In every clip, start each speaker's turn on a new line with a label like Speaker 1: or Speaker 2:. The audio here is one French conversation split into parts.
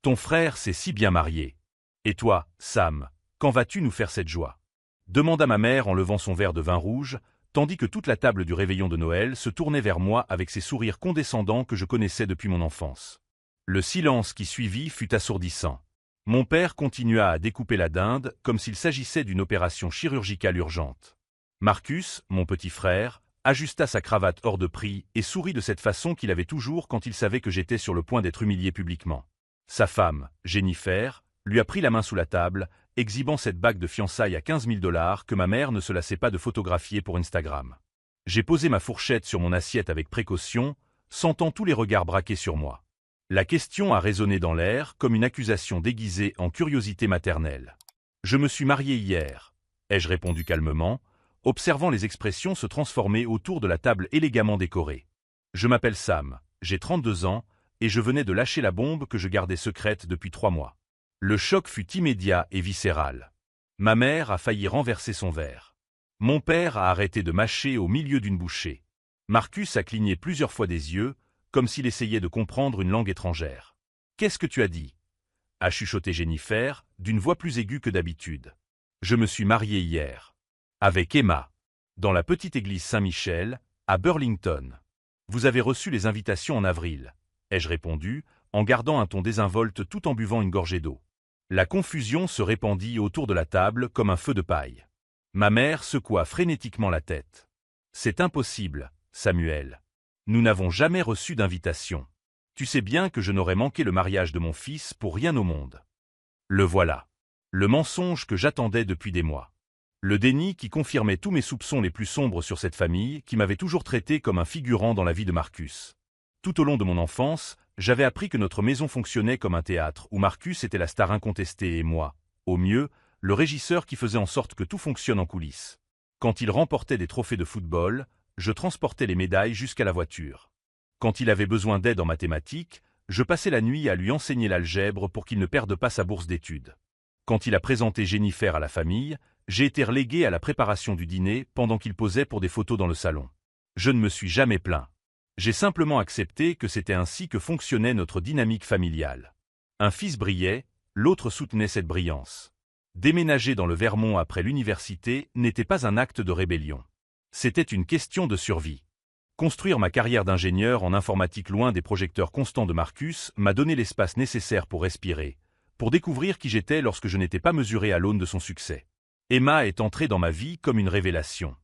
Speaker 1: Ton frère s'est si bien marié. Et toi, Sam, quand vas-tu nous faire cette joie? Demanda ma mère en levant son verre de vin rouge, tandis que toute la table du réveillon de Noël se tournait vers moi avec ces sourires condescendants que je connaissais depuis mon enfance. Le silence qui suivit fut assourdissant. Mon père continua à découper la dinde comme s'il s'agissait d'une opération chirurgicale urgente. Marcus, mon petit frère, ajusta sa cravate hors de prix et sourit de cette façon qu'il avait toujours quand il savait que j'étais sur le point d'être humilié publiquement. Sa femme, Jennifer, lui a pris la main sous la table, exhibant cette bague de fiançailles à 15 000 $ que ma mère ne se lassait pas de photographier pour Instagram. J'ai posé ma fourchette sur mon assiette avec précaution, sentant tous les regards braqués sur moi. La question a résonné dans l'air comme une accusation déguisée en curiosité maternelle. « Je me suis marié hier », ai-je répondu calmement, observant les expressions se transformer autour de la table élégamment décorée. « Je m'appelle Sam, j'ai 32 ans, et je venais de lâcher la bombe que je gardais secrète depuis 3 mois. » Le choc fut immédiat et viscéral. Ma mère a failli renverser son verre. Mon père a arrêté de mâcher au milieu d'une bouchée. Marcus a cligné plusieurs fois des yeux, comme s'il essayait de comprendre une langue étrangère. « Qu'est-ce que tu as dit » a chuchoté Jennifer, d'une voix plus aiguë que d'habitude. « Je me suis marié hier. Avec Emma. Dans la petite église Saint-Michel, à Burlington. Vous avez reçu les invitations en avril, ai-je répondu, en gardant un ton désinvolte tout en buvant une gorgée d'eau. La confusion se répandit autour de la table comme un feu de paille. Ma mère secoua frénétiquement la tête. « C'est impossible, Samuel. Nous n'avons jamais reçu d'invitation. Tu sais bien que je n'aurais manqué le mariage de mon fils pour rien au monde. » Le voilà. Le mensonge que j'attendais depuis des mois. Le déni qui confirmait tous mes soupçons les plus sombres sur cette famille qui m'avait toujours traité comme un figurant dans la vie de Marcus. Tout au long de mon enfance, j'avais appris que notre maison fonctionnait comme un théâtre où Marcus était la star incontestée et moi, au mieux, le régisseur qui faisait en sorte que tout fonctionne en coulisses. Quand il remportait des trophées de football, je transportais les médailles jusqu'à la voiture. Quand il avait besoin d'aide en mathématiques, je passais la nuit à lui enseigner l'algèbre pour qu'il ne perde pas sa bourse d'études. Quand il a présenté Jennifer à la famille, j'ai été relégué à la préparation du dîner pendant qu'il posait pour des photos dans le salon. Je ne me suis jamais plaint. J'ai simplement accepté que c'était ainsi que fonctionnait notre dynamique familiale. Un fils brillait, l'autre soutenait cette brillance. Déménager dans le Vermont après l'université n'était pas un acte de rébellion. C'était une question de survie. Construire ma carrière d'ingénieur en informatique loin des projecteurs constants de Marcus m'a donné l'espace nécessaire pour respirer, pour découvrir qui j'étais lorsque je n'étais pas mesuré à l'aune de son succès. Emma est entrée dans ma vie comme une révélation.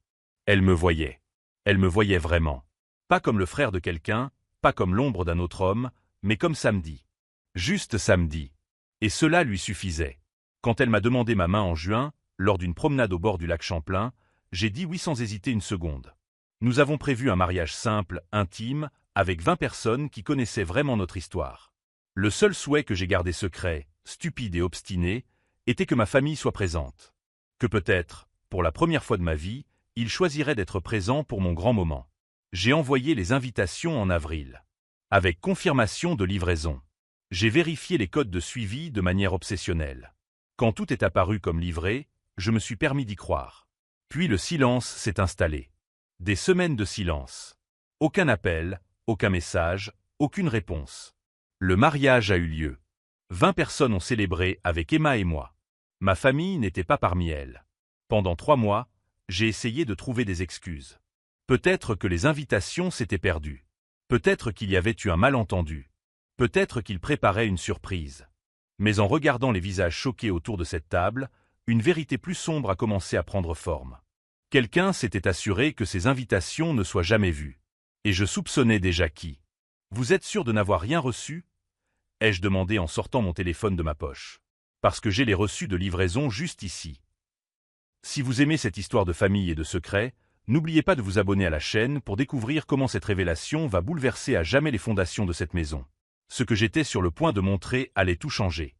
Speaker 1: Elle me voyait. Elle me voyait vraiment. Pas comme le frère de quelqu'un, pas comme l'ombre d'un autre homme, mais comme Samedi. Juste Samedi. Et cela lui suffisait. Quand elle m'a demandé ma main en juin, lors d'une promenade au bord du lac Champlain, j'ai dit oui sans hésiter une seconde. Nous avons prévu un mariage simple, intime, avec 20 personnes qui connaissaient vraiment notre histoire. Le seul souhait que j'ai gardé secret, stupide et obstiné, était que ma famille soit présente. Que peut-être, pour la première fois de ma vie, ils choisiraient d'être présents pour mon grand moment. J'ai envoyé les invitations en avril. Avec confirmation de livraison. J'ai vérifié les codes de suivi de manière obsessionnelle. Quand tout est apparu comme livré, je me suis permis d'y croire. Puis le silence s'est installé. Des semaines de silence. Aucun appel, aucun message, aucune réponse. Le mariage a eu lieu. 20 personnes ont célébré avec Emma et moi. Ma famille n'était pas parmi elles. Pendant 3 mois, j'ai essayé de trouver des excuses. Peut-être que les invitations s'étaient perdues. Peut-être qu'il y avait eu un malentendu. Peut-être qu'il préparait une surprise. Mais en regardant les visages choqués autour de cette table, une vérité plus sombre a commencé à prendre forme. Quelqu'un s'était assuré que ces invitations ne soient jamais vues. Et je soupçonnais déjà qui. « Vous êtes sûr de n'avoir rien reçu ?» ai-je demandé en sortant mon téléphone de ma poche. Parce que j'ai les reçus de livraison juste ici. Si vous aimez cette histoire de famille et de secret, n'oubliez pas de vous abonner à la chaîne pour découvrir comment cette révélation va bouleverser à jamais les fondations de cette maison. Ce que j'étais sur le point de montrer allait tout changer.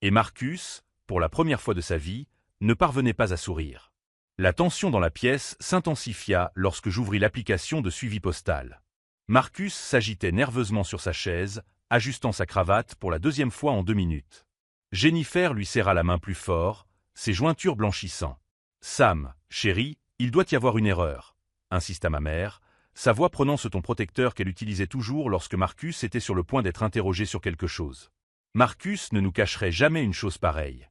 Speaker 1: Et Marcus, pour la première fois de sa vie, ne parvenait pas à sourire. La tension dans la pièce s'intensifia lorsque j'ouvris l'application de suivi postal. Marcus s'agitait nerveusement sur sa chaise, ajustant sa cravate pour la 2e fois en 2 minutes. Jennifer lui serra la main plus fort, ses jointures blanchissant. « Sam, chérie, il doit y avoir une erreur », insista ma mère, sa voix prenant ce ton protecteur qu'elle utilisait toujours lorsque Marcus était sur le point d'être interrogé sur quelque chose. Marcus ne nous cacherait jamais une chose pareille.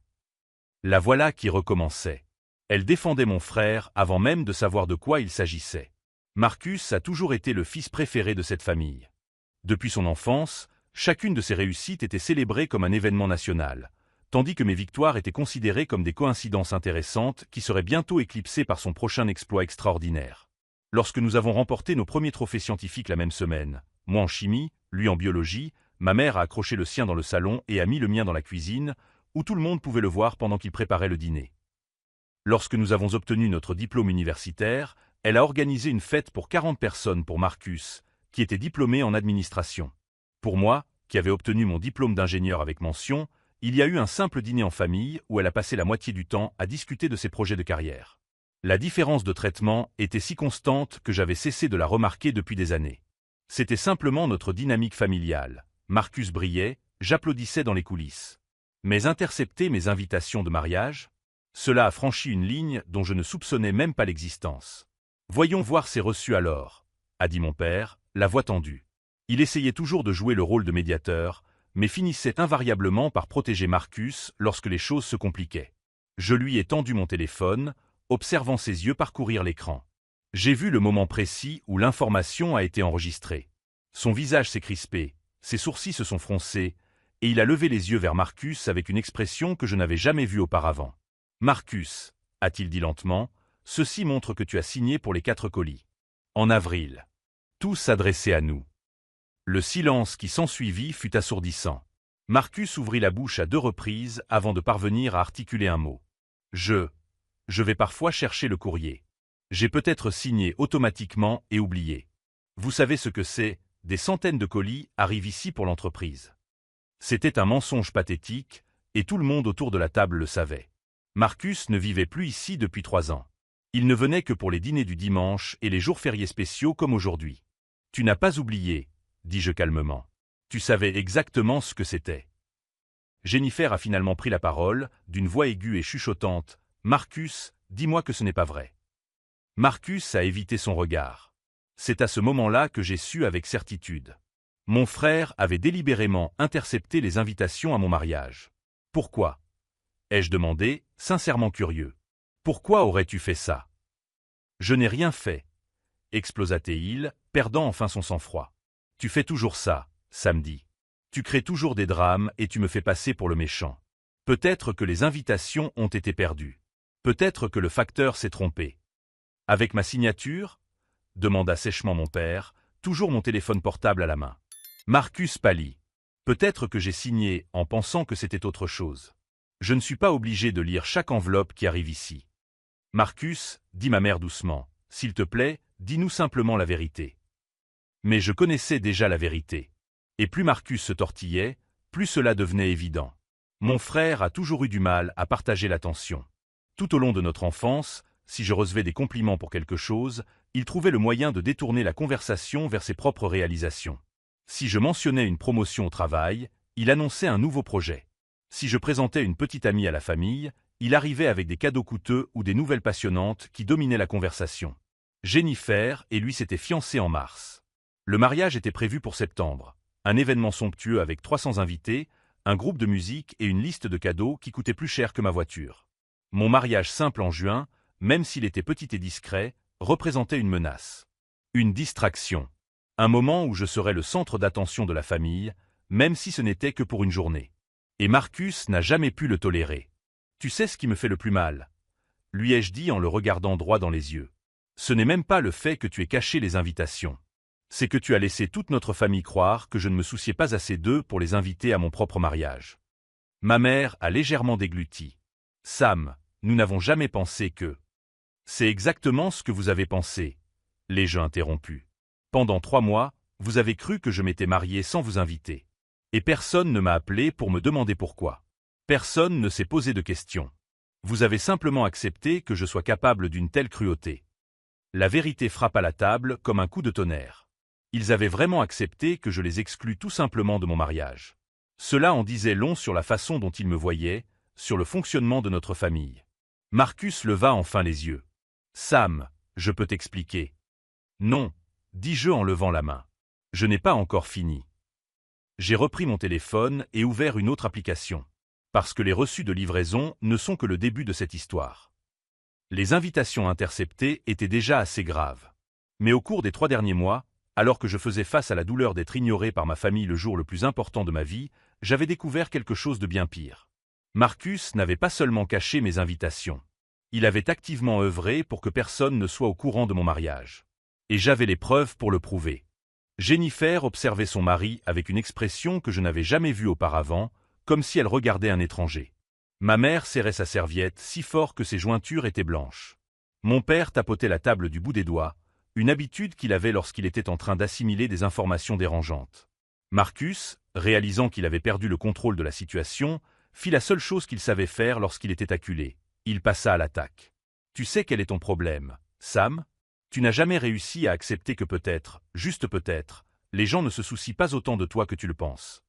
Speaker 1: La voilà qui recommençait. Elle défendait mon frère avant même de savoir de quoi il s'agissait. Marcus a toujours été le fils préféré de cette famille. Depuis son enfance, chacune de ses réussites était célébrée comme un événement national, tandis que mes victoires étaient considérées comme des coïncidences intéressantes qui seraient bientôt éclipsées par son prochain exploit extraordinaire. Lorsque nous avons remporté nos premiers trophées scientifiques la même semaine, moi en chimie, lui en biologie, ma mère a accroché le sien dans le salon et a mis le mien dans la cuisine, où tout le monde pouvait le voir pendant qu'il préparait le dîner. Lorsque nous avons obtenu notre diplôme universitaire, elle a organisé une fête pour 40 personnes pour Marcus, qui était diplômé en administration. Pour moi, qui avais obtenu mon diplôme d'ingénieur avec mention, il y a eu un simple dîner en famille où elle a passé la moitié du temps à discuter de ses projets de carrière. La différence de traitement était si constante que j'avais cessé de la remarquer depuis des années. C'était simplement notre dynamique familiale. Marcus brillait, j'applaudissais dans les coulisses. Mais intercepter mes invitations de mariage? Cela a franchi une ligne dont je ne soupçonnais même pas l'existence. Voyons voir ces reçus alors, a dit mon père, la voix tendue. Il essayait toujours de jouer le rôle de médiateur, mais finissait invariablement par protéger Marcus lorsque les choses se compliquaient. Je lui ai tendu mon téléphone, observant ses yeux parcourir l'écran. J'ai vu le moment précis où l'information a été enregistrée. Son visage s'est crispé, ses sourcils se sont froncés, et il a levé les yeux vers Marcus avec une expression que je n'avais jamais vue auparavant. « Marcus, a-t-il dit lentement, ceci montre que tu as signé pour les 4 colis. En avril. » Tout s'adressait à nous. Le silence qui s'ensuivit fut assourdissant. Marcus ouvrit la bouche à 2 reprises avant de parvenir à articuler un mot. Je vais parfois chercher le courrier. J'ai peut-être signé automatiquement et oublié. Vous savez ce que c'est, des centaines de colis arrivent ici pour l'entreprise. C'était un mensonge pathétique, et tout le monde autour de la table le savait. Marcus ne vivait plus ici depuis 3 ans. Il ne venait que pour les dîners du dimanche et les jours fériés spéciaux comme aujourd'hui. Tu n'as pas oublié, dis-je calmement. Tu savais exactement ce que c'était. Jennifer a finalement pris la parole, d'une voix aiguë et chuchotante. Marcus, dis-moi que ce n'est pas vrai. Marcus a évité son regard. C'est à ce moment-là que j'ai su avec certitude. Mon frère avait délibérément intercepté les invitations à mon mariage. Pourquoi? Ai-je demandé, sincèrement curieux. Pourquoi aurais-tu fait ça? Je n'ai rien fait, explosa-t-il, perdant enfin son sang-froid. Tu fais toujours ça, samedi. Tu crées toujours des drames et tu me fais passer pour le méchant. Peut-être que les invitations ont été perdues. Peut-être que le facteur s'est trompé. Avec ma signature? Demanda sèchement mon père, toujours mon téléphone portable à la main. Marcus pâlit. Peut-être que j'ai signé en pensant que c'était autre chose. Je ne suis pas obligé de lire chaque enveloppe qui arrive ici. Marcus, dit ma mère doucement, s'il te plaît, dis-nous simplement la vérité. Mais je connaissais déjà la vérité. Et plus Marcus se tortillait, plus cela devenait évident. Mon frère a toujours eu du mal à partager l'attention. Tout au long de notre enfance, si je recevais des compliments pour quelque chose, il trouvait le moyen de détourner la conversation vers ses propres réalisations. Si je mentionnais une promotion au travail, il annonçait un nouveau projet. Si je présentais une petite amie à la famille, il arrivait avec des cadeaux coûteux ou des nouvelles passionnantes qui dominaient la conversation. Jennifer et lui s'étaient fiancés en mars. Le mariage était prévu pour septembre. Un événement somptueux avec 300 invités, un groupe de musique et une liste de cadeaux qui coûtait plus cher que ma voiture. Mon mariage simple en juin, même s'il était petit et discret, représentait une menace. Une distraction. Un moment où je serais le centre d'attention de la famille, même si ce n'était que pour une journée. Et Marcus n'a jamais pu le tolérer. Tu sais ce qui me fait le plus mal? Lui ai-je dit en le regardant droit dans les yeux. Ce n'est même pas le fait que tu aies caché les invitations. C'est que tu as laissé toute notre famille croire que je ne me souciais pas assez d'eux pour les inviter à mon propre mariage. Ma mère a légèrement dégluti. Sam, nous n'avons jamais pensé que... C'est exactement ce que vous avez pensé, l'ai-je interrompu. Pendant 3 mois, vous avez cru que je m'étais marié sans vous inviter. Et personne ne m'a appelé pour me demander pourquoi. Personne ne s'est posé de questions. Vous avez simplement accepté que je sois capable d'une telle cruauté. La vérité frappe à la table comme un coup de tonnerre. Ils avaient vraiment accepté que je les exclue tout simplement de mon mariage. Cela en disait long sur la façon dont ils me voyaient, sur le fonctionnement de notre famille. Marcus leva enfin les yeux. Sam, je peux t'expliquer. Non, dis-je en levant la main. Je n'ai pas encore fini. J'ai repris mon téléphone et ouvert une autre application. Parce que les reçus de livraison ne sont que le début de cette histoire. Les invitations interceptées étaient déjà assez graves. Mais au cours des 3 derniers mois, alors que je faisais face à la douleur d'être ignoré par ma famille le jour le plus important de ma vie, j'avais découvert quelque chose de bien pire. Marcus n'avait pas seulement caché mes invitations. Il avait activement œuvré pour que personne ne soit au courant de mon mariage. Et j'avais les preuves pour le prouver. Jennifer observait son mari avec une expression que je n'avais jamais vue auparavant, comme si elle regardait un étranger. Ma mère serrait sa serviette si fort que ses jointures étaient blanches. Mon père tapotait la table du bout des doigts, une habitude qu'il avait lorsqu'il était en train d'assimiler des informations dérangeantes. Marcus, réalisant qu'il avait perdu le contrôle de la situation, fit la seule chose qu'il savait faire lorsqu'il était acculé. Il passa à l'attaque. « Tu sais quel est ton problème, Sam ? Tu n'as jamais réussi à accepter que peut-être, juste peut-être, les gens ne se soucient pas autant de toi que tu le penses. »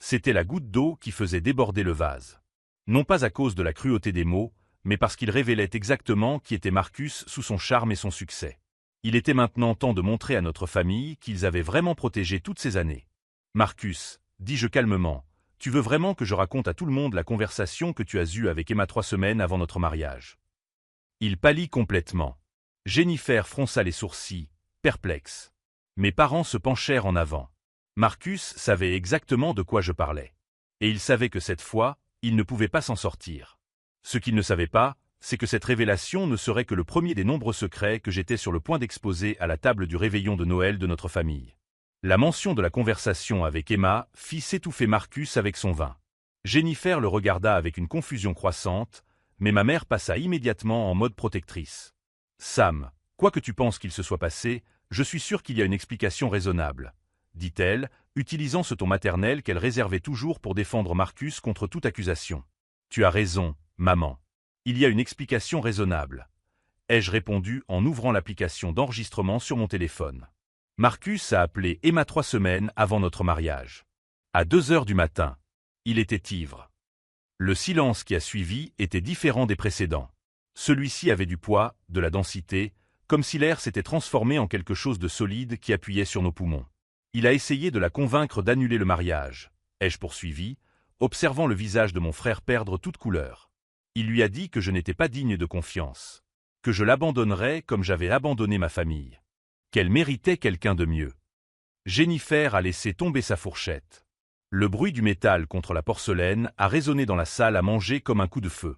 Speaker 1: C'était la goutte d'eau qui faisait déborder le vase. Non pas à cause de la cruauté des mots, mais parce qu'il révélait exactement qui était Marcus sous son charme et son succès. Il était maintenant temps de montrer à notre famille qu'ils avaient vraiment protégé toutes ces années. « Marcus, dis-je calmement, tu veux vraiment que je raconte à tout le monde la conversation que tu as eue avec Emma 3 semaines avant notre mariage ?» Il pâlit complètement. Jennifer fronça les sourcils, perplexe. Mes parents se penchèrent en avant. Marcus savait exactement de quoi je parlais. Et il savait que cette fois, il ne pouvait pas s'en sortir. Ce qu'il ne savait pas, c'est que cette révélation ne serait que le premier des nombreux secrets que j'étais sur le point d'exposer à la table du réveillon de Noël de notre famille. La mention de la conversation avec Emma fit s'étouffer Marcus avec son vin. Jennifer le regarda avec une confusion croissante, mais ma mère passa immédiatement en mode protectrice. « Sam, quoi que tu penses qu'il se soit passé, je suis sûr qu'il y a une explication raisonnable, » dit-elle, utilisant ce ton maternel qu'elle réservait toujours pour défendre Marcus contre toute accusation. « Tu as raison, maman. Il y a une explication raisonnable. » ai-je répondu en ouvrant l'application d'enregistrement sur mon téléphone. Marcus a appelé Emma 3 semaines avant notre mariage. À 2 heures du matin. Il était ivre. Le silence qui a suivi était différent des précédents. Celui-ci avait du poids, de la densité, comme si l'air s'était transformé en quelque chose de solide qui appuyait sur nos poumons. Il a essayé de la convaincre d'annuler le mariage, ai-je poursuivi, observant le visage de mon frère perdre toute couleur. Il lui a dit que je n'étais pas digne de confiance, que je l'abandonnerais comme j'avais abandonné ma famille, qu'elle méritait quelqu'un de mieux. Jennifer a laissé tomber sa fourchette. Le bruit du métal contre la porcelaine a résonné dans la salle à manger comme un coup de feu.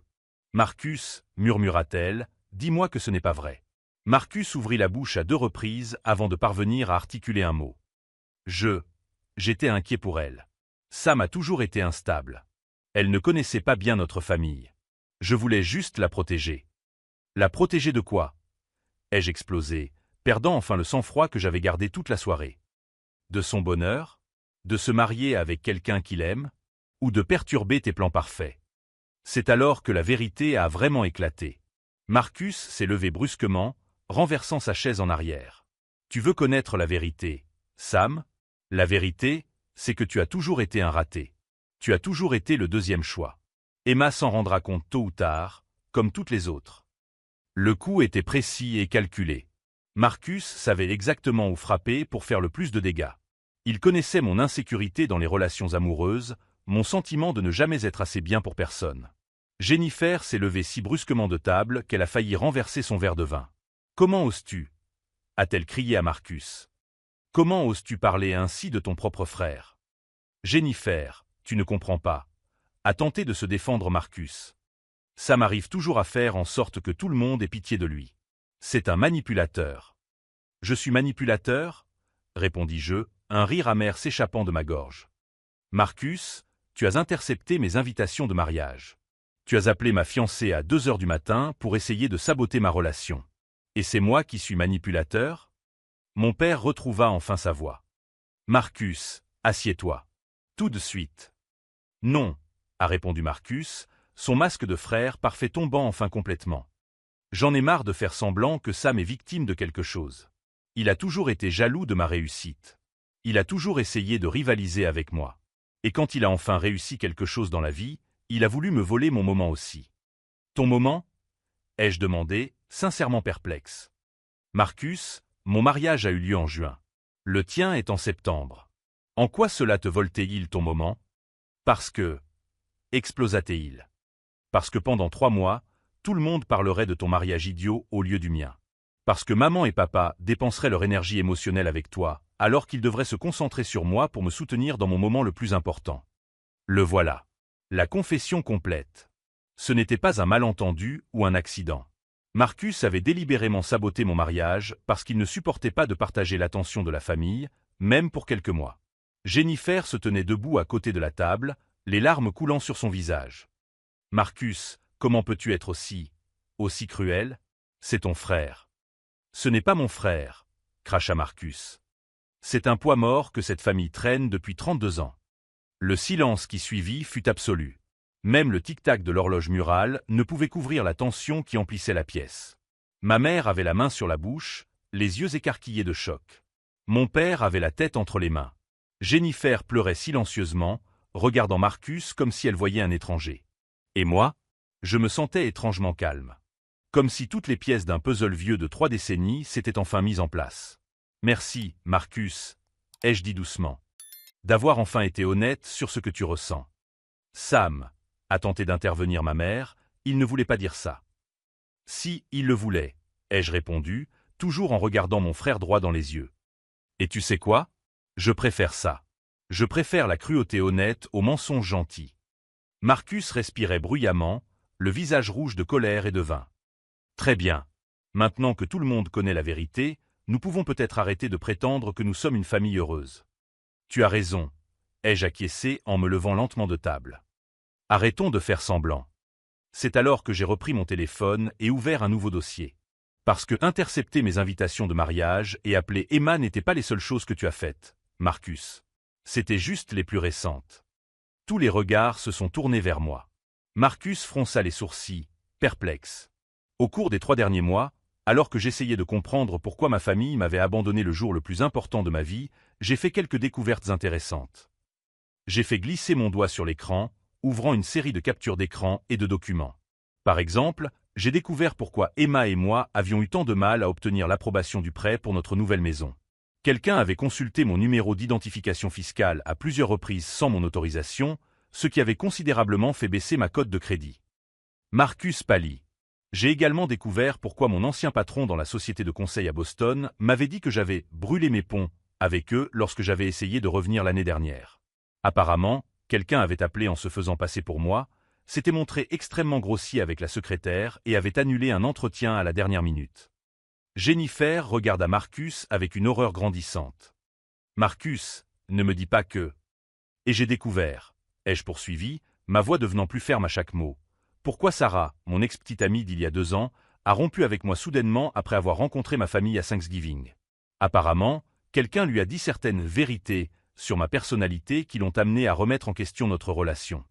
Speaker 1: « Marcus, murmura-t-elle, dis-moi que ce n'est pas vrai. » Marcus ouvrit la bouche à 2 reprises avant de parvenir à articuler un mot. J'étais inquiet pour elle. Sam a toujours été instable. Elle ne connaissait pas bien notre famille. Je voulais juste la protéger. La protéger de quoi? Ai-je explosé, perdant enfin le sang-froid que j'avais gardé toute la soirée. De son bonheur? De se marier avec quelqu'un qu'il aime? Ou de perturber tes plans parfaits? C'est alors que la vérité a vraiment éclaté. Marcus s'est levé brusquement, renversant sa chaise en arrière. Tu veux connaître la vérité, Sam? La vérité, c'est que tu as toujours été un raté. Tu as toujours été le 2e choix. Emma s'en rendra compte tôt ou tard, comme toutes les autres. Le coup était précis et calculé. Marcus savait exactement où frapper pour faire le plus de dégâts. Il connaissait mon insécurité dans les relations amoureuses, mon sentiment de ne jamais être assez bien pour personne. Jennifer s'est levée si brusquement de table qu'elle a failli renverser son verre de vin. « Comment oses-tu » a-t-elle crié à Marcus. « Comment oses-tu parler ainsi de ton propre frère » Jennifer, tu ne comprends pas, a tenté de se défendre Marcus. Ça m'arrive toujours à faire en sorte que tout le monde ait pitié de lui. C'est un manipulateur. Je suis manipulateur? Répondis-je, un rire amer s'échappant de ma gorge. Marcus, tu as intercepté mes invitations de mariage. Tu as appelé ma fiancée à 2 heures du matin pour essayer de saboter ma relation. Et c'est moi qui suis manipulateur? Mon père retrouva enfin sa voix. Marcus, assieds-toi. Tout de suite. Non, a répondu Marcus, son masque de frère parfait tombant enfin complètement. J'en ai marre de faire semblant que Sam est victime de quelque chose. Il a toujours été jaloux de ma réussite. Il a toujours essayé de rivaliser avec moi. Et quand il a enfin réussi quelque chose dans la vie, il a voulu me voler mon moment aussi. Ton moment? Ai-je demandé, sincèrement perplexe. Marcus, mon mariage a eu lieu en juin. Le tien est en septembre. En quoi cela te vole-t-il ton moment? Parce que, explosa-t-il. Parce que pendant 3 mois, tout le monde parlerait de ton mariage idiot au lieu du mien. Parce que maman et papa dépenseraient leur énergie émotionnelle avec toi, alors qu'ils devraient se concentrer sur moi pour me soutenir dans mon moment le plus important. Le voilà. La confession complète. Ce n'était pas un malentendu ou un accident. Marcus avait délibérément saboté mon mariage parce qu'il ne supportait pas de partager l'attention de la famille, même pour quelques mois. Jennifer se tenait debout à côté de la table, les larmes coulant sur son visage. « Marcus, comment peux-tu être aussi cruel? C'est ton frère. »« Ce n'est pas mon frère, » cracha Marcus. « C'est un poids mort que cette famille traîne depuis 32 ans. » Le silence qui suivit fut absolu. Même le tic-tac de l'horloge murale ne pouvait couvrir la tension qui emplissait la pièce. Ma mère avait la main sur la bouche, les yeux écarquillés de choc. Mon père avait la tête entre les mains. Jennifer pleurait silencieusement, regardant Marcus comme si elle voyait un étranger. Et moi, je me sentais étrangement calme. Comme si toutes les pièces d'un puzzle vieux de 3 décennies s'étaient enfin mises en place. « Merci, Marcus, » ai-je dit doucement, « d'avoir enfin été honnête sur ce que tu ressens. »« Sam, » a tenté d'intervenir ma mère, « il ne voulait pas dire ça. »« Si, il le voulait, » ai-je répondu, toujours en regardant mon frère droit dans les yeux. « Et tu sais quoi? Je préfère ça. Je préfère la cruauté honnête au mensonge gentil. » Marcus respirait bruyamment, le visage rouge de colère et de vin. « Très bien. Maintenant que tout le monde connaît la vérité, nous pouvons peut-être arrêter de prétendre que nous sommes une famille heureuse. »« Tu as raison, » ai-je acquiescé en me levant lentement de table. « Arrêtons de faire semblant. » C'est alors que j'ai repris mon téléphone et ouvert un nouveau dossier. Parce que intercepter mes invitations de mariage et appeler Emma n'étaient pas les seules choses que tu as faites, Marcus. C'était juste les plus récentes. Tous les regards se sont tournés vers moi. Marcus fronça les sourcils, perplexe. Au cours des 3 derniers mois, alors que j'essayais de comprendre pourquoi ma famille m'avait abandonné le jour le plus important de ma vie, j'ai fait quelques découvertes intéressantes. J'ai fait glisser mon doigt sur l'écran, ouvrant une série de captures d'écran et de documents. Par exemple, j'ai découvert pourquoi Emma et moi avions eu tant de mal à obtenir l'approbation du prêt pour notre nouvelle maison. Quelqu'un avait consulté mon numéro d'identification fiscale à plusieurs reprises sans mon autorisation, ce qui avait considérablement fait baisser ma cote de crédit. Marcus pâlit. J'ai également découvert pourquoi mon ancien patron dans la société de conseil à Boston m'avait dit que j'avais brûlé mes ponts avec eux lorsque j'avais essayé de revenir l'année dernière. Apparemment, quelqu'un avait appelé en se faisant passer pour moi, s'était montré extrêmement grossier avec la secrétaire et avait annulé un entretien à la dernière minute. Jennifer regarda Marcus avec une horreur grandissante. « Marcus, ne me dis pas que… » Et j'ai découvert, ai-je poursuivi, ma voix devenant plus ferme à chaque mot. Pourquoi Sarah, mon ex-petite amie d'il y a 2 ans, a rompu avec moi soudainement après avoir rencontré ma famille à Thanksgiving. Apparemment, quelqu'un lui a dit certaines vérités sur ma personnalité qui l'ont amené à remettre en question notre relation.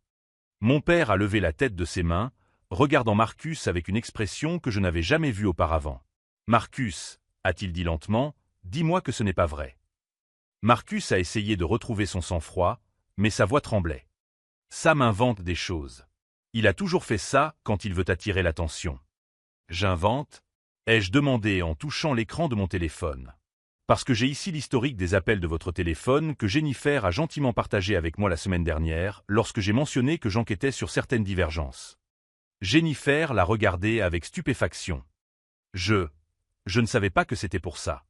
Speaker 1: Mon père a levé la tête de ses mains, regardant Marcus avec une expression que je n'avais jamais vue auparavant. « Marcus, » a-t-il dit lentement, « dis-moi que ce n'est pas vrai. » Marcus a essayé de retrouver son sang-froid, mais sa voix tremblait. « Sam invente des choses. Il a toujours fait ça quand il veut attirer l'attention. »« J'invente ?» ai-je demandé en touchant l'écran de mon téléphone. « Parce que j'ai ici l'historique des appels de votre téléphone que Jennifer a gentiment partagé avec moi la semaine dernière lorsque j'ai mentionné que j'enquêtais sur certaines divergences. » Jennifer l'a regardé avec stupéfaction. « Je ne savais pas que c'était pour ça.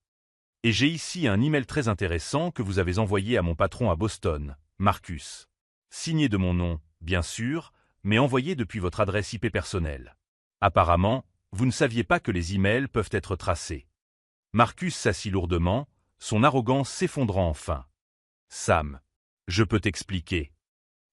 Speaker 1: Et j'ai ici un email très intéressant que vous avez envoyé à mon patron à Boston, Marcus. Signé de mon nom, bien sûr, mais envoyé depuis votre adresse IP personnelle. Apparemment, vous ne saviez pas que les emails peuvent être tracés. » Marcus s'assit lourdement, son arrogance s'effondrant enfin. « Sam, je peux t'expliquer. »«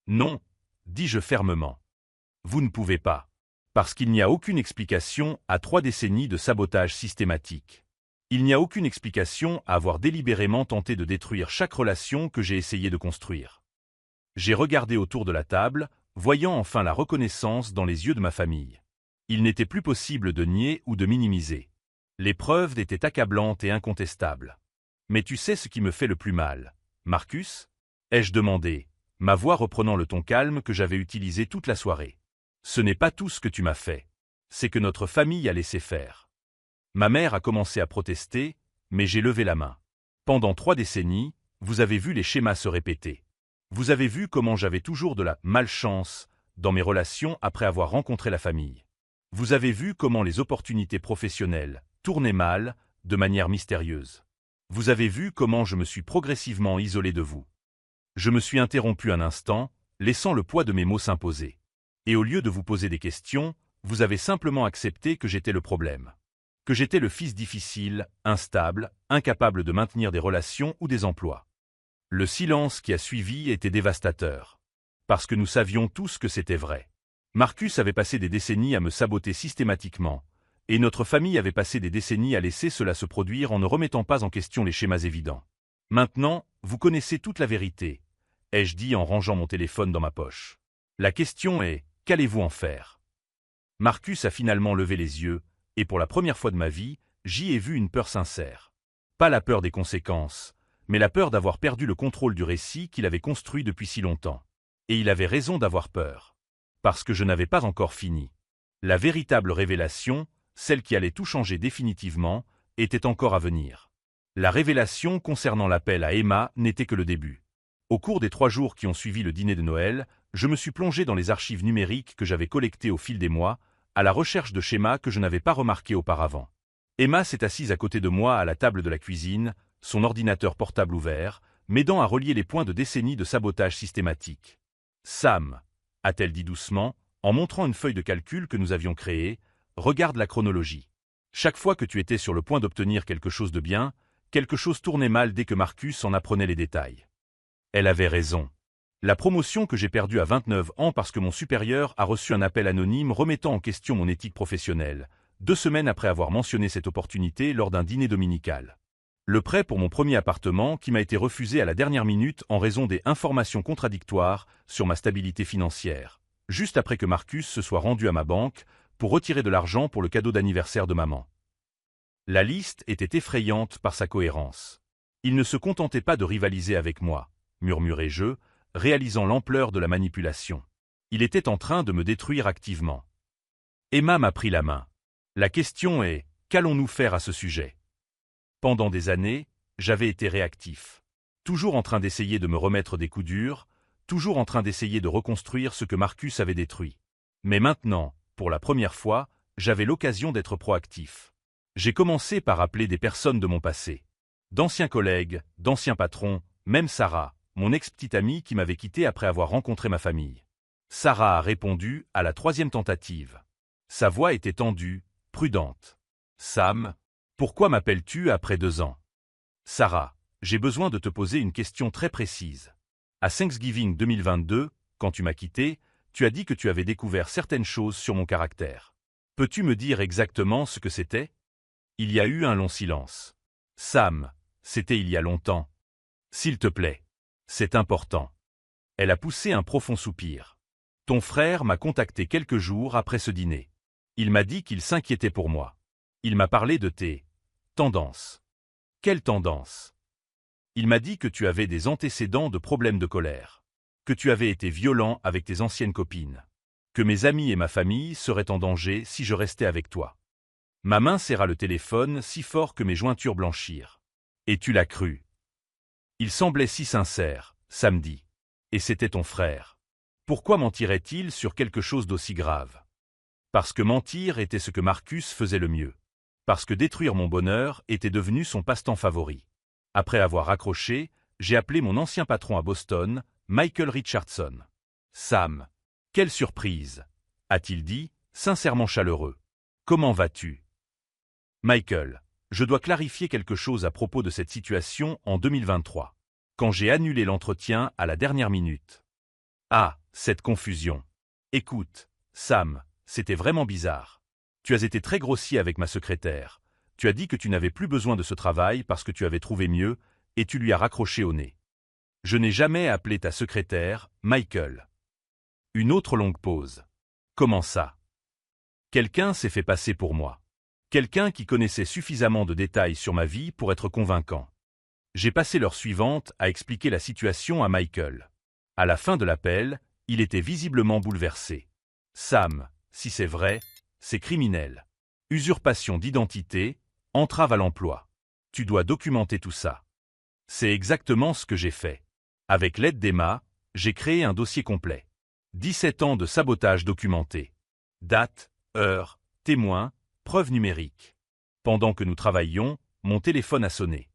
Speaker 1: Non, » dis-je fermement. « Vous ne pouvez pas. Parce qu'il n'y a aucune explication à 3 décennies de sabotage systématique. Il n'y a aucune explication à avoir délibérément tenté de détruire chaque relation que j'ai essayé de construire. » J'ai regardé autour de la table, voyant enfin la reconnaissance dans les yeux de ma famille. Il n'était plus possible de nier ou de minimiser. Les preuves étaient accablantes et incontestables. « Mais tu sais ce qui me fait le plus mal, Marcus ?» ai-je demandé, ma voix reprenant le ton calme que j'avais utilisé toute la soirée. « Ce n'est pas tout ce que tu m'as fait. C'est que notre famille a laissé faire. » Ma mère a commencé à protester, mais j'ai levé la main. Pendant 3 décennies, Vous avez vu les schémas se répéter. Vous avez vu comment j'avais toujours de la malchance dans mes relations après avoir rencontré la famille. Vous avez vu comment les opportunités professionnelles tournaient mal, de manière mystérieuse. Vous avez vu comment je me suis progressivement isolé de vous. Je me suis interrompu un instant, laissant le poids de mes mots s'imposer. Et au lieu de vous poser des questions, vous avez simplement accepté que j'étais le problème. Que j'étais le fils difficile, instable, incapable de maintenir des relations ou des emplois. Le silence qui a suivi était dévastateur. Parce que nous savions tous que c'était vrai. Marcus avait passé des décennies à me saboter systématiquement, et notre famille avait passé des décennies à laisser cela se produire en ne remettant pas en question les schémas évidents. Maintenant, vous connaissez toute la vérité, ai-je dit en rangeant mon téléphone dans ma poche. La question est, qu'allez-vous en faire? Marcus a finalement levé les yeux, et pour la première fois de ma vie, j'y ai vu une peur sincère. Pas la peur des conséquences, mais la peur d'avoir perdu le contrôle du récit qu'il avait construit depuis si longtemps. Et il avait raison d'avoir peur. Parce que je n'avais pas encore fini. La véritable révélation, celle qui allait tout changer définitivement, était encore à venir. La révélation concernant l'appel à Emma n'était que le début. Au cours des 3 jours qui ont suivi le dîner de Noël, je me suis plongé dans les archives numériques que j'avais collectées au fil des mois, à la recherche de schémas que je n'avais pas remarqués auparavant. Emma s'est assise à côté de moi à la table de la cuisine, son ordinateur portable ouvert, m'aidant à relier les points de décennies de sabotage systématique. « Sam », a-t-elle dit doucement, en montrant une feuille de calcul que nous avions créée, « regarde la chronologie. Chaque fois que tu étais sur le point d'obtenir quelque chose de bien, quelque chose tournait mal dès que Marcus en apprenait les détails. » Elle avait raison. La promotion que j'ai perdue à 29 ans parce que mon supérieur a reçu un appel anonyme remettant en question mon éthique professionnelle, 2 semaines après avoir mentionné cette opportunité lors d'un dîner dominical. Le prêt pour mon premier appartement qui m'a été refusé à la dernière minute en raison des informations contradictoires sur ma stabilité financière, juste après que Marcus se soit rendu à ma banque pour retirer de l'argent pour le cadeau d'anniversaire de maman. La liste était effrayante par sa cohérence. Il ne se contentait pas de rivaliser avec moi, murmurai-je, réalisant l'ampleur de la manipulation. Il était en train de me détruire activement. Emma m'a pris la main. La question est, qu'allons-nous faire à ce sujet? Pendant des années, j'avais été réactif. Toujours en train d'essayer de me remettre des coups durs, toujours en train d'essayer de reconstruire ce que Marcus avait détruit. Mais maintenant, pour la première fois, j'avais l'occasion d'être proactif. J'ai commencé par appeler des personnes de mon passé. D'anciens collègues, d'anciens patrons, même Sarah, mon ex-petite amie qui m'avait quitté après avoir rencontré ma famille. Sarah a répondu à la 3e tentative. Sa voix était tendue, prudente. « Sam, pourquoi m'appelles-tu après 2 ans? Sarah, j'ai besoin de te poser une question très précise. À Thanksgiving 2022, quand tu m'as quitté, tu as dit que tu avais découvert certaines choses sur mon caractère. Peux-tu me dire exactement ce que c'était? » Il y a eu un long silence. « Sam, c'était il y a longtemps. S'il te plaît. C'est important. » Elle a poussé un profond soupir. « Ton frère m'a contacté quelques jours après ce dîner. Il m'a dit qu'il s'inquiétait pour moi. Il m'a parlé de tes tendances. » Quelle tendance? Il m'a dit que tu avais des antécédents de problèmes de colère, que tu avais été violent avec tes anciennes copines, que mes amis et ma famille seraient en danger si je restais avec toi. Ma main serra le téléphone si fort que mes jointures blanchirent. Et tu l'as cru. Il semblait si sincère, samedi. Et c'était ton frère. Pourquoi mentirait-il sur quelque chose d'aussi grave? Parce que mentir était ce que Marcus faisait le mieux. Parce que détruire mon bonheur était devenu son passe-temps favori. Après avoir raccroché, j'ai appelé mon ancien patron à Boston, Michael Richardson. « Sam, quelle surprise !» a-t-il dit, sincèrement chaleureux. « Comment vas-tu? » Michael, je dois clarifier quelque chose à propos de cette situation en 2023. Quand j'ai annulé l'entretien à la dernière minute. Ah, cette confusion. Écoute, Sam, c'était vraiment bizarre. Tu as été très grossier avec ma secrétaire. Tu as dit que tu n'avais plus besoin de ce travail parce que tu avais trouvé mieux, et tu lui as raccroché au nez. Je n'ai jamais appelé ta secrétaire, Michael. Une autre longue pause. Comment ça? Quelqu'un s'est fait passer pour moi. Quelqu'un qui connaissait suffisamment de détails sur ma vie pour être convaincant. J'ai passé l'heure suivante à expliquer la situation à Michael. À la fin de l'appel, il était visiblement bouleversé. « Sam, si c'est vrai, c'est criminel. Usurpation d'identité, entrave à l'emploi. Tu dois documenter tout ça. » C'est exactement ce que j'ai fait. Avec l'aide d'Emma, j'ai créé un dossier complet. 17 ans de sabotage documenté. Date, heure, témoin, preuves numériques. Pendant que nous travaillions, mon téléphone a sonné.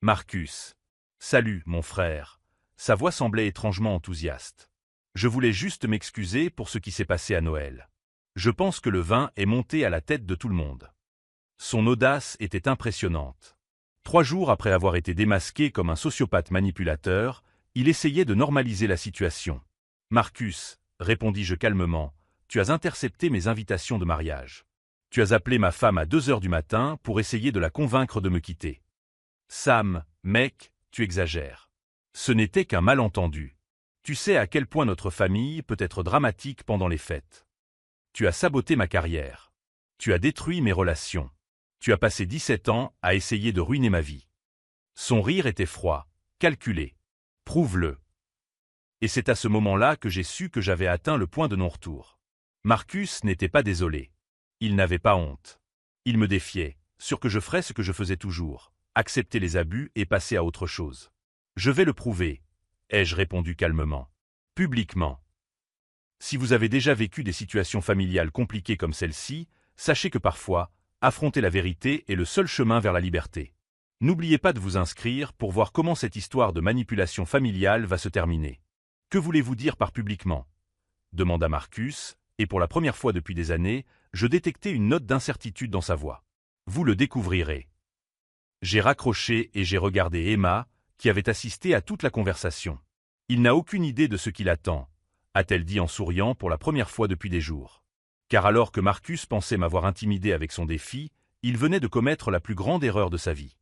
Speaker 1: Marcus. Salut, mon frère. Sa voix semblait étrangement enthousiaste. Je voulais juste m'excuser pour ce qui s'est passé à Noël. Je pense que le vin est monté à la tête de tout le monde. Son audace était impressionnante. 3 jours après avoir été démasqué comme un sociopathe manipulateur, il essayait de normaliser la situation. « Marcus, répondis-je calmement, tu as intercepté mes invitations de mariage. Tu as appelé ma femme à 2 heures du matin pour essayer de la convaincre de me quitter. Sam, mec, tu exagères. Ce n'était qu'un malentendu. Tu sais à quel point notre famille peut être dramatique pendant les fêtes. Tu as saboté ma carrière. Tu as détruit mes relations. Tu as passé 17 ans à essayer de ruiner ma vie. » Son rire était froid, calculé. « Prouve-le. » Et c'est à ce moment-là que j'ai su que j'avais atteint le point de non-retour. Marcus n'était pas désolé. Il n'avait pas honte. Il me défiait, sûr que je ferais ce que je faisais toujours, accepter les abus et passer à autre chose. « Je vais le prouver, » ai-je répondu calmement. Publiquement. Si vous avez déjà vécu des situations familiales compliquées comme celle-ci, sachez que parfois, affronter la vérité est le seul chemin vers la liberté. N'oubliez pas de vous inscrire pour voir comment cette histoire de manipulation familiale va se terminer. « Que voulez-vous dire par publiquement » demanda Marcus, et pour la première fois depuis des années, je détectai une note d'incertitude dans sa voix. « Vous le découvrirez. » J'ai raccroché et j'ai regardé Emma, qui avait assisté à toute la conversation. « Il n'a aucune idée de ce qui l'attend », a-t-elle dit en souriant pour la première fois depuis des jours. Car alors que Marcus pensait m'avoir intimidé avec son défi, il venait de commettre la plus grande erreur de sa vie.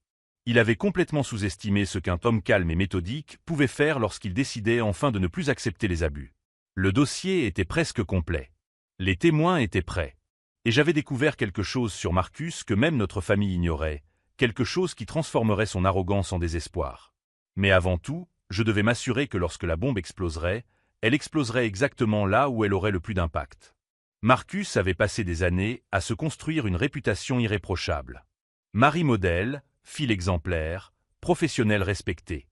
Speaker 1: Il avait complètement sous-estimé ce qu'un homme calme et méthodique pouvait faire lorsqu'il décidait enfin de ne plus accepter les abus. Le dossier était presque complet. Les témoins étaient prêts. Et j'avais découvert quelque chose sur Marcus que même notre famille ignorait, quelque chose qui transformerait son arrogance en désespoir. Mais avant tout, je devais m'assurer que lorsque la bombe exploserait, elle exploserait exactement là où elle aurait le plus d'impact. Marcus avait passé des années à se construire une réputation irréprochable. Mari modèle, fille exemplaire, professionnel respecté.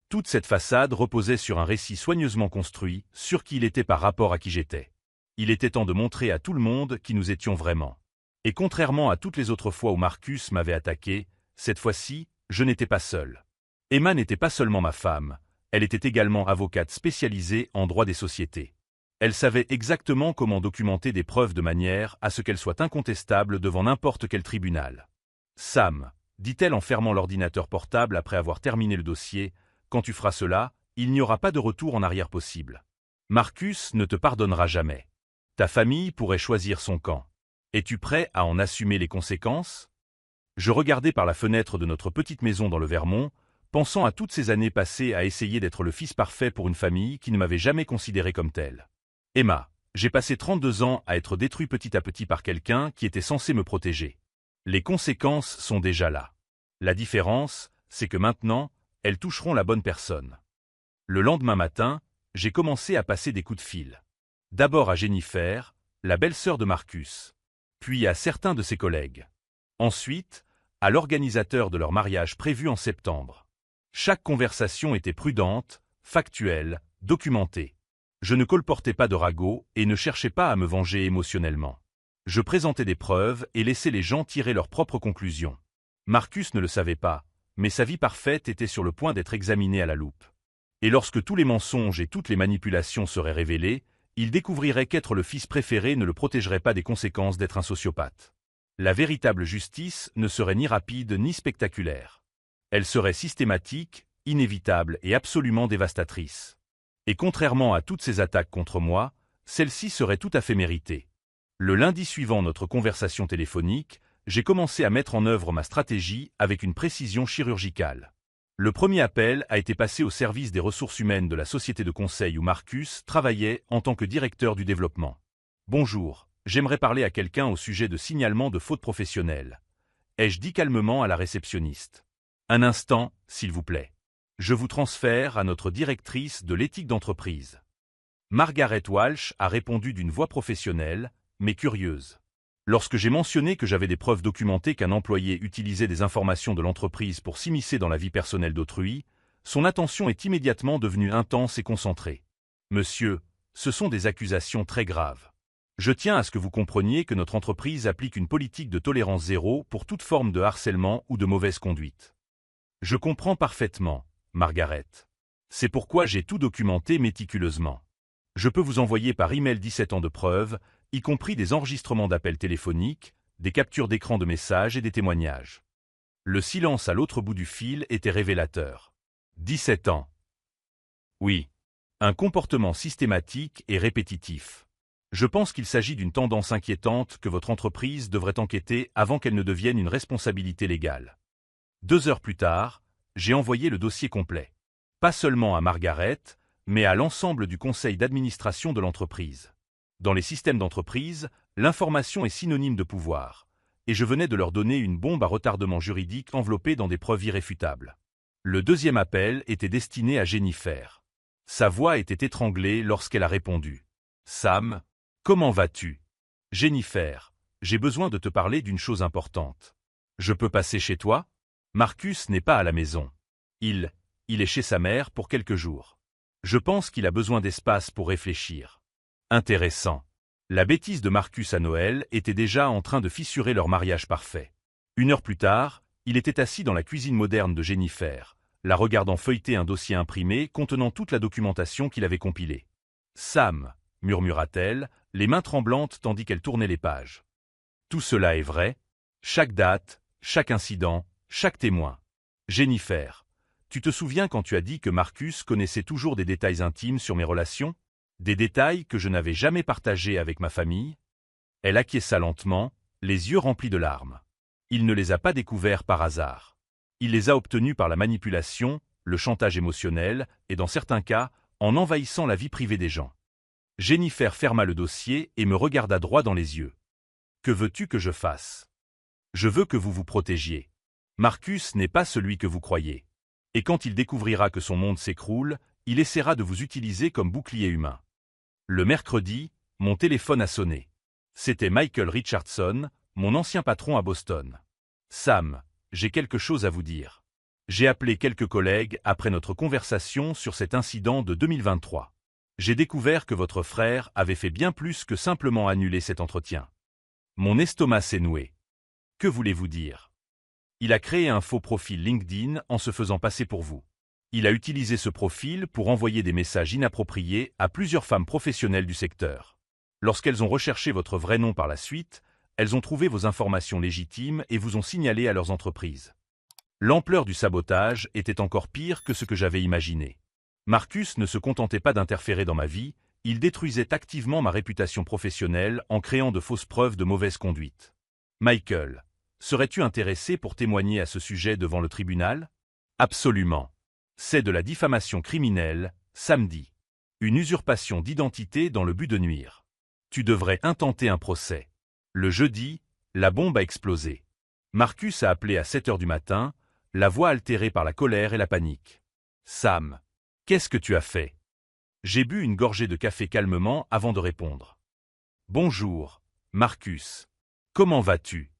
Speaker 1: Toute cette façade reposait sur un récit soigneusement construit sur qui il était par rapport à qui j'étais. Il était temps de montrer à tout le monde qui nous étions vraiment. Et contrairement à toutes les autres fois où Marcus m'avait attaqué, cette fois-ci, je n'étais pas seul. Emma n'était pas seulement ma femme, elle était également avocate spécialisée en droit des sociétés. Elle savait exactement comment documenter des preuves de manière à ce qu'elles soient incontestables devant n'importe quel tribunal. « Sam, » dit-elle en fermant l'ordinateur portable après avoir terminé le dossier, « quand tu feras cela, il n'y aura pas de retour en arrière possible. Marcus ne te pardonnera jamais. Ta famille pourrait choisir son camp. Es-tu prêt à en assumer les conséquences ?» Je regardais par la fenêtre de notre petite maison dans le Vermont, pensant à toutes ces années passées à essayer d'être le fils parfait pour une famille qui ne m'avait jamais considéré comme tel. Emma, j'ai passé 32 ans à être détruit petit à petit par quelqu'un qui était censé me protéger. Les conséquences sont déjà là. La différence, c'est que maintenant, elles toucheront la bonne personne. Le lendemain matin, j'ai commencé à passer des coups de fil. D'abord à Jennifer, la belle-sœur de Marcus, puis à certains de ses collègues. Ensuite, à l'organisateur de leur mariage prévu en septembre. Chaque conversation était prudente, factuelle, documentée. Je ne colportais pas de ragots et ne cherchais pas à me venger émotionnellement. Je présentais des preuves et laissais les gens tirer leurs propres conclusions. Marcus ne le savait pas, mais sa vie parfaite était sur le point d'être examinée à la loupe. Et lorsque tous les mensonges et toutes les manipulations seraient révélés, il découvrirait qu'être le fils préféré ne le protégerait pas des conséquences d'être un sociopathe. La véritable justice ne serait ni rapide ni spectaculaire. Elle serait systématique, inévitable et absolument dévastatrice. Et contrairement à toutes ces attaques contre moi, celle-ci serait tout à fait méritée. Le lundi suivant notre conversation téléphonique, j'ai commencé à mettre en œuvre ma stratégie avec une précision chirurgicale. Le premier appel a été passé au service des ressources humaines de la société de conseil où Marcus travaillait en tant que directeur du développement. « Bonjour, j'aimerais parler à quelqu'un au sujet de signalement de faute professionnelle. » ai-je dit calmement à la réceptionniste. « Un instant, s'il vous plaît. Je vous transfère à notre directrice de l'éthique d'entreprise. » Margaret Walsh a répondu d'une voix professionnelle, mais curieuse. Lorsque j'ai mentionné que j'avais des preuves documentées qu'un employé utilisait des informations de l'entreprise pour s'immiscer dans la vie personnelle d'autrui, son attention est immédiatement devenue intense et concentrée. Monsieur, ce sont des accusations très graves. Je tiens à ce que vous compreniez que notre entreprise applique une politique de tolérance zéro pour toute forme de harcèlement ou de mauvaise conduite. Je comprends parfaitement, Margaret. C'est pourquoi j'ai tout documenté méticuleusement. Je peux vous envoyer par email 17 ans de preuves, y compris des enregistrements d'appels téléphoniques, des captures d'écran de messages et des témoignages. Le silence à l'autre bout du fil était révélateur. 17 ans. Oui. Un comportement systématique et répétitif. Je pense qu'il s'agit d'une tendance inquiétante que votre entreprise devrait enquêter avant qu'elle ne devienne une responsabilité légale. 2 heures plus tard, j'ai envoyé le dossier complet. Pas seulement à Margaret, mais à l'ensemble du conseil d'administration de l'entreprise. Dans les systèmes d'entreprise, l'information est synonyme de pouvoir, et je venais de leur donner une bombe à retardement juridique enveloppée dans des preuves irréfutables. Le deuxième appel était destiné à Jennifer. Sa voix était étranglée lorsqu'elle a répondu. « Sam, comment vas-tu ? Jennifer, j'ai besoin de te parler d'une chose importante. Je peux passer chez toi ? Marcus n'est pas à la maison. Il est chez sa mère pour quelques jours. Je pense qu'il a besoin d'espace pour réfléchir. » Intéressant. La bêtise de Marcus à Noël était déjà en train de fissurer leur mariage parfait. 1 heure plus tard, il était assis dans la cuisine moderne de Jennifer, la regardant feuilleter un dossier imprimé contenant toute la documentation qu'il avait compilée. « Sam, » murmura-t-elle, les mains tremblantes tandis qu'elle tournait les pages. « Tout cela est vrai. Chaque date, chaque incident, chaque témoin. Jennifer, tu te souviens quand tu as dit que Marcus connaissait toujours des détails intimes sur mes relations ? Des détails que je n'avais jamais partagés avec ma famille ? » Elle acquiesça lentement, les yeux remplis de larmes. Il ne les a pas découverts par hasard. Il les a obtenus par la manipulation, le chantage émotionnel, et dans certains cas, en envahissant la vie privée des gens. Jennifer ferma le dossier et me regarda droit dans les yeux. « Que veux-tu que je fasse ? Je veux que vous vous protégiez. Marcus n'est pas celui que vous croyez. Et quand il découvrira que son monde s'écroule, il essaiera de vous utiliser comme bouclier humain. » Le mercredi, mon téléphone a sonné. C'était Michael Richardson, mon ancien patron à Boston. « Sam, j'ai quelque chose à vous dire. J'ai appelé quelques collègues après notre conversation sur cet incident de 2023. J'ai découvert que votre frère avait fait bien plus que simplement annuler cet entretien. Mon estomac s'est noué. Que voulez-vous dire ? Il a créé un faux profil LinkedIn en se faisant passer pour vous. Il a utilisé ce profil pour envoyer des messages inappropriés à plusieurs femmes professionnelles du secteur. Lorsqu'elles ont recherché votre vrai nom par la suite, elles ont trouvé vos informations légitimes et vous ont signalé à leurs entreprises. L'ampleur du sabotage était encore pire que ce que j'avais imaginé. Marcus ne se contentait pas d'interférer dans ma vie, il détruisait activement ma réputation professionnelle en créant de fausses preuves de mauvaise conduite. Michael, serais-tu intéressé pour témoigner à ce sujet devant le tribunal ? Absolument. C'est de la diffamation criminelle, samedi. Une usurpation d'identité dans le but de nuire. Tu devrais intenter un procès. Le jeudi, la bombe a explosé. Marcus a appelé à 7 heures du matin, la voix altérée par la colère et la panique. Sam, qu'est-ce que tu as fait ? J'ai bu une gorgée de café calmement avant de répondre. Bonjour, Marcus. Comment vas-tu ?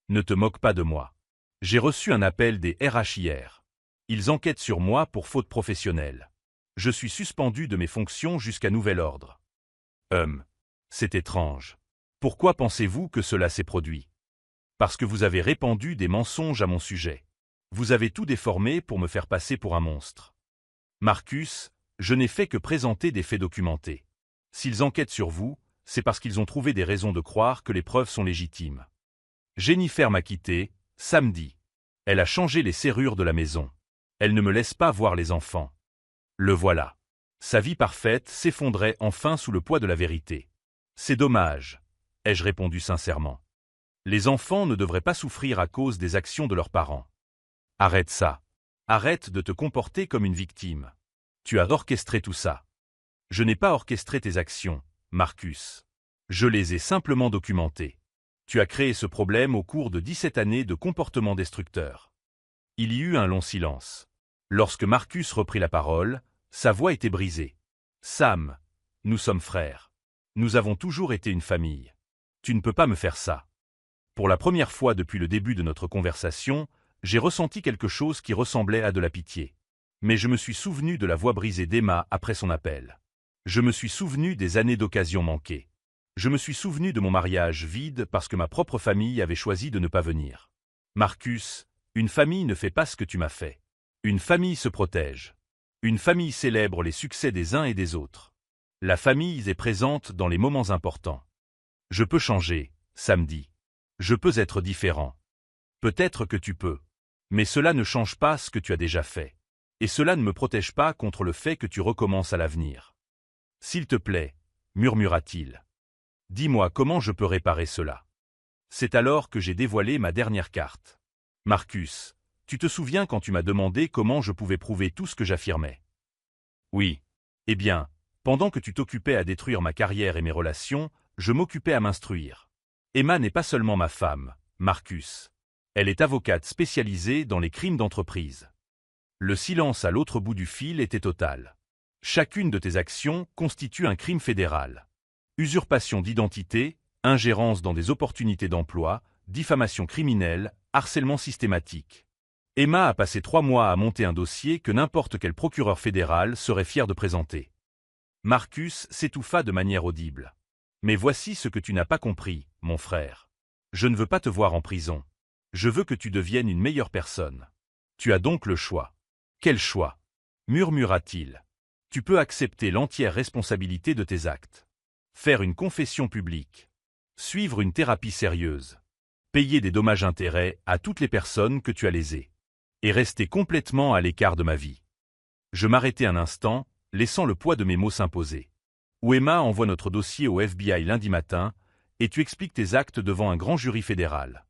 Speaker 1: Ne te moque pas de moi. J'ai reçu un appel des RH hier. Ils enquêtent sur moi pour faute professionnelle. Je suis suspendu de mes fonctions jusqu'à nouvel ordre. C'est étrange. Pourquoi pensez-vous que cela s'est produit ? Parce que vous avez répandu des mensonges à mon sujet. Vous avez tout déformé pour me faire passer pour un monstre. Marcus, je n'ai fait que présenter des faits documentés. S'ils enquêtent sur vous, c'est parce qu'ils ont trouvé des raisons de croire que les preuves sont légitimes. Jennifer m'a quitté, samedi. Elle a changé les serrures de la maison. Elle ne me laisse pas voir les enfants. Le voilà. Sa vie parfaite s'effondrait enfin sous le poids de la vérité. C'est dommage, ai-je répondu sincèrement. Les enfants ne devraient pas souffrir à cause des actions de leurs parents. Arrête ça. Arrête de te comporter comme une victime. Tu as orchestré tout ça. Je n'ai pas orchestré tes actions, Marcus. Je les ai simplement documentées. Tu as créé ce problème au cours de 17 années de comportement destructeur. Il y eut un long silence. Lorsque Marcus reprit la parole, sa voix était brisée. Sam, nous sommes frères. Nous avons toujours été une famille. Tu ne peux pas me faire ça. Pour la première fois depuis le début de notre conversation, j'ai ressenti quelque chose qui ressemblait à de la pitié. Mais je me suis souvenu de la voix brisée d'Emma après son appel. Je me suis souvenu des années d'occasions manquées. Je me suis souvenu de mon mariage vide parce que ma propre famille avait choisi de ne pas venir. Marcus, une famille ne fait pas ce que tu m'as fait. Une famille se protège. Une famille célèbre les succès des uns et des autres. La famille est présente dans les moments importants. Je peux changer, samedi. Je peux être différent. Peut-être que tu peux. Mais cela ne change pas ce que tu as déjà fait. Et cela ne me protège pas contre le fait que tu recommences à l'avenir. S'il te plaît, murmura-t-il. Dis-moi comment je peux réparer cela. C'est alors que j'ai dévoilé ma dernière carte. Marcus, tu te souviens quand tu m'as demandé comment je pouvais prouver tout ce que j'affirmais? Oui. Eh bien, pendant que tu t'occupais à détruire ma carrière et mes relations, je m'occupais à m'instruire. Emma n'est pas seulement ma femme, Marcus. Elle est avocate spécialisée dans les crimes d'entreprise. Le silence à l'autre bout du fil était total. Chacune de tes actions constitue un crime fédéral. Usurpation d'identité, ingérence dans des opportunités d'emploi, diffamation criminelle, harcèlement systématique. Emma a passé 3 mois à monter un dossier que n'importe quel procureur fédéral serait fier de présenter. Marcus s'étouffa de manière audible. Mais voici ce que tu n'as pas compris, mon frère. Je ne veux pas te voir en prison. Je veux que tu deviennes une meilleure personne. Tu as donc le choix. Quel choix? Murmura-t-il. Tu peux accepter l'entière responsabilité de tes actes. Faire une confession publique. Suivre une thérapie sérieuse. Payer des dommages-intérêts à toutes les personnes que tu as lésées. Et rester complètement à l'écart de ma vie. Je m'arrêtai un instant, laissant le poids de mes mots s'imposer. Ou Emma envoie notre dossier au FBI lundi matin, et tu expliques tes actes devant un grand jury fédéral.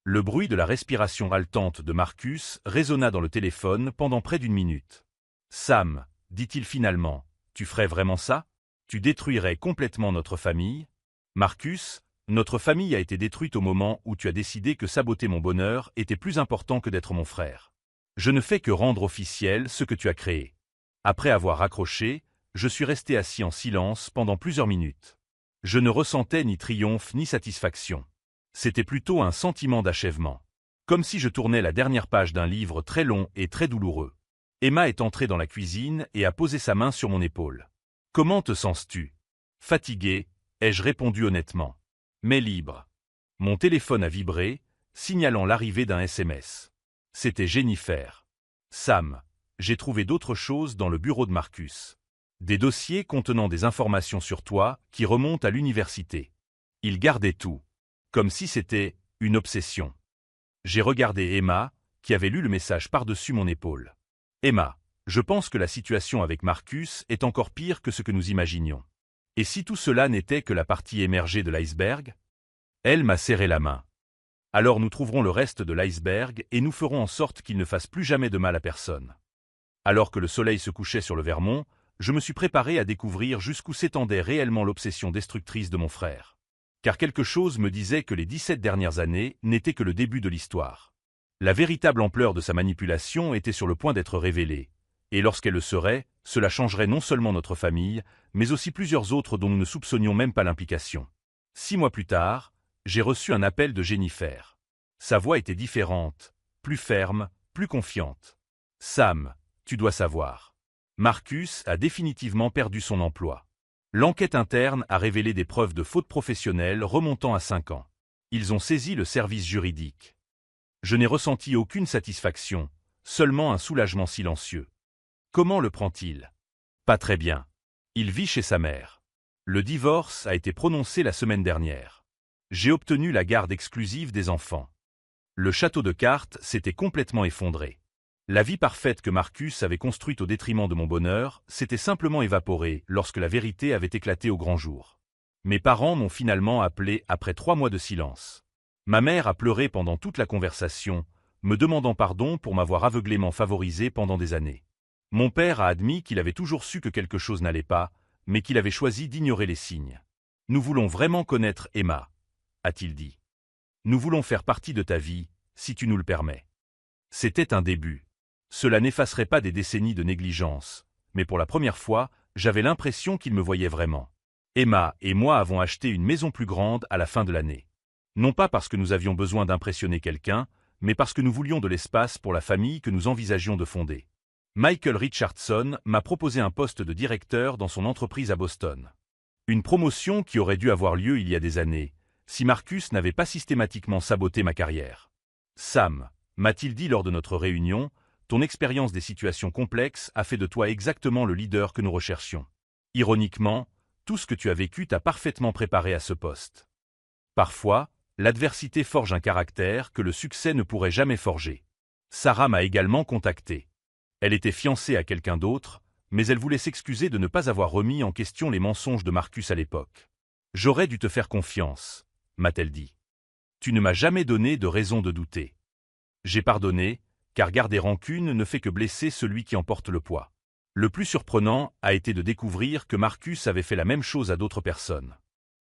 Speaker 1: Le bruit de la respiration haletante de Marcus résonna dans le téléphone pendant près d'1 minute. Sam, dit-il finalement, tu ferais vraiment ça? Tu détruirais complètement notre famille? Marcus, notre famille a été détruite au moment où tu as décidé que saboter mon bonheur était plus important que d'être mon frère. Je ne fais que rendre officiel ce que tu as créé. Après avoir raccroché, je suis resté assis en silence pendant plusieurs minutes. Je ne ressentais ni triomphe ni satisfaction. C'était plutôt un sentiment d'achèvement. Comme si je tournais la dernière page d'un livre très long et très douloureux. Emma est entrée dans la cuisine et a posé sa main sur mon épaule. « Comment te sens-tu? » « Fatigué, ai-je répondu honnêtement. Mais libre. Mon téléphone a vibré, signalant l'arrivée d'un SMS. C'était Jennifer. « Sam, j'ai trouvé d'autres choses dans le bureau de Marcus. Des dossiers contenant des informations sur toi qui remontent à l'université. Il gardait tout. Comme si c'était une obsession. » J'ai regardé Emma, qui avait lu le message par-dessus mon épaule. « Emma, je pense que la situation avec Marcus est encore pire que ce que nous imaginions. Et si tout cela n'était que la partie émergée de l'iceberg ?» Elle m'a serré la main. « Alors nous trouverons le reste de l'iceberg et nous ferons en sorte qu'il ne fasse plus jamais de mal à personne. » Alors que le soleil se couchait sur le Vermont, je me suis préparé à découvrir jusqu'où s'étendait réellement l'obsession destructrice de mon frère. Car quelque chose me disait que les 17 dernières années n'étaient que le début de l'histoire. La véritable ampleur de sa manipulation était sur le point d'être révélée, et lorsqu'elle le serait, cela changerait non seulement notre famille, mais aussi plusieurs autres dont nous ne soupçonnions même pas l'implication. 6 mois plus tard, j'ai reçu un appel de Jennifer. Sa voix était différente, plus ferme, plus confiante. « Sam, tu dois savoir. Marcus a définitivement perdu son emploi. L'enquête interne a révélé des preuves de faute professionnelle remontant à 5 ans. Ils ont saisi le service juridique. Je n'ai ressenti aucune satisfaction, seulement un soulagement silencieux. Comment le prend-il? Pas très bien. Il vit chez sa mère. Le divorce a été prononcé la semaine dernière. J'ai obtenu la garde exclusive des enfants. Le château de cartes s'était complètement effondré. La vie parfaite que Marcus avait construite au détriment de mon bonheur s'était simplement évaporée lorsque la vérité avait éclaté au grand jour. Mes parents m'ont finalement appelé après 3 mois de silence. Ma mère a pleuré pendant toute la conversation, me demandant pardon pour m'avoir aveuglément favorisé pendant des années. Mon père a admis qu'il avait toujours su que quelque chose n'allait pas, mais qu'il avait choisi d'ignorer les signes. « Nous voulons vraiment connaître Emma, » a-t-il dit. « Nous voulons faire partie de ta vie, si tu nous le permets. » C'était un début. Cela n'effacerait pas des décennies de négligence, mais pour la première fois, j'avais l'impression qu'il me voyait vraiment. Emma et moi avons acheté une maison plus grande à la fin de l'année. Non pas parce que nous avions besoin d'impressionner quelqu'un, mais parce que nous voulions de l'espace pour la famille que nous envisagions de fonder. Michael Richardson m'a proposé un poste de directeur dans son entreprise à Boston. Une promotion qui aurait dû avoir lieu il y a des années, si Marcus n'avait pas systématiquement saboté ma carrière. Sam, m'a-t-il dit lors de notre réunion, ton expérience des situations complexes a fait de toi exactement le leader que nous recherchions. Ironiquement, tout ce que tu as vécu t'a parfaitement préparé à ce poste. Parfois, l'adversité forge un caractère que le succès ne pourrait jamais forger. Sarah m'a également contacté. Elle était fiancée à quelqu'un d'autre, mais elle voulait s'excuser de ne pas avoir remis en question les mensonges de Marcus à l'époque. J'aurais dû te faire confiance, m'a-t-elle dit. Tu ne m'as jamais donné de raison de douter. J'ai pardonné, car garder rancune ne fait que blesser celui qui en porte le poids. Le plus surprenant a été de découvrir que Marcus avait fait la même chose à d'autres personnes.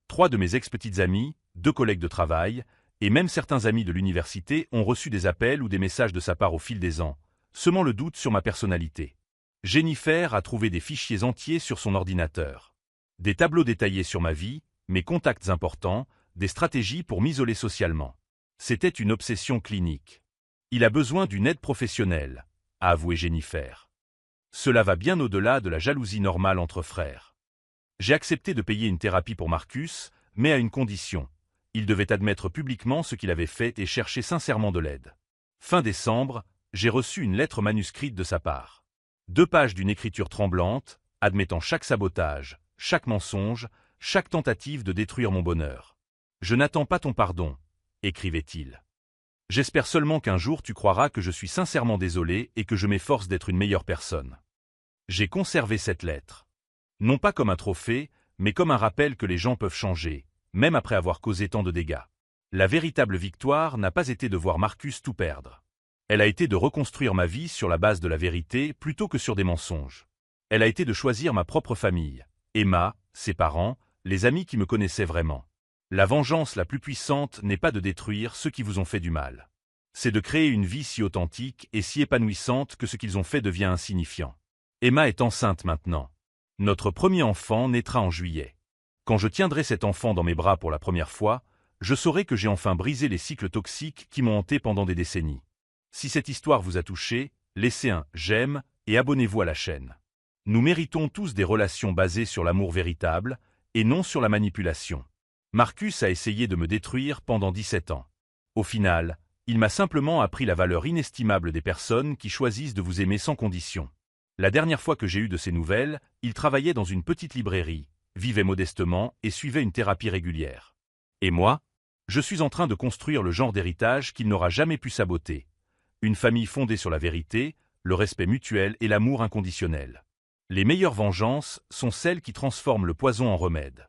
Speaker 1: 3 de mes ex-petites amies, 2 collègues de travail, et même certains amis de l'université ont reçu des appels ou des messages de sa part au fil des ans, semant le doute sur ma personnalité. Jennifer a trouvé des fichiers entiers sur son ordinateur. Des tableaux détaillés sur ma vie, mes contacts importants, des stratégies pour m'isoler socialement. C'était une obsession clinique. Il a besoin d'une aide professionnelle, a avoué Jennifer. Cela va bien au-delà de la jalousie normale entre frères. J'ai accepté de payer une thérapie pour Marcus, mais à une condition. Il devait admettre publiquement ce qu'il avait fait et chercher sincèrement de l'aide. Fin décembre, j'ai reçu une lettre manuscrite de sa part. 2 pages d'une écriture tremblante, admettant chaque sabotage, chaque mensonge, chaque tentative de détruire mon bonheur. « Je n'attends pas ton pardon », écrivait-il. « J'espère seulement qu'un jour tu croiras que je suis sincèrement désolé et que je m'efforce d'être une meilleure personne. » J'ai conservé cette lettre. Non pas comme un trophée, mais comme un rappel que les gens peuvent changer, même après avoir causé tant de dégâts. La véritable victoire n'a pas été de voir Marcus tout perdre. Elle a été de reconstruire ma vie sur la base de la vérité plutôt que sur des mensonges. Elle a été de choisir ma propre famille, Emma, ses parents, les amis qui me connaissaient vraiment. La vengeance la plus puissante n'est pas de détruire ceux qui vous ont fait du mal. C'est de créer une vie si authentique et si épanouissante que ce qu'ils ont fait devient insignifiant. Emma est enceinte maintenant. Notre premier enfant naîtra en juillet. Quand je tiendrai cet enfant dans mes bras pour la première fois, je saurai que j'ai enfin brisé les cycles toxiques qui m'ont hanté pendant des décennies. Si cette histoire vous a touché, laissez un « j'aime » et abonnez-vous à la chaîne. Nous méritons tous des relations basées sur l'amour véritable et non sur la manipulation. Marcus a essayé de me détruire pendant 17 ans. Au final, il m'a simplement appris la valeur inestimable des personnes qui choisissent de vous aimer sans condition. La dernière fois que j'ai eu de ses nouvelles, il travaillait dans une petite librairie, vivait modestement et suivait une thérapie régulière. Et moi, je suis en train de construire le genre d'héritage qu'il n'aura jamais pu saboter. Une famille fondée sur la vérité, le respect mutuel et l'amour inconditionnel. Les meilleures vengeances sont celles qui transforment le poison en remède.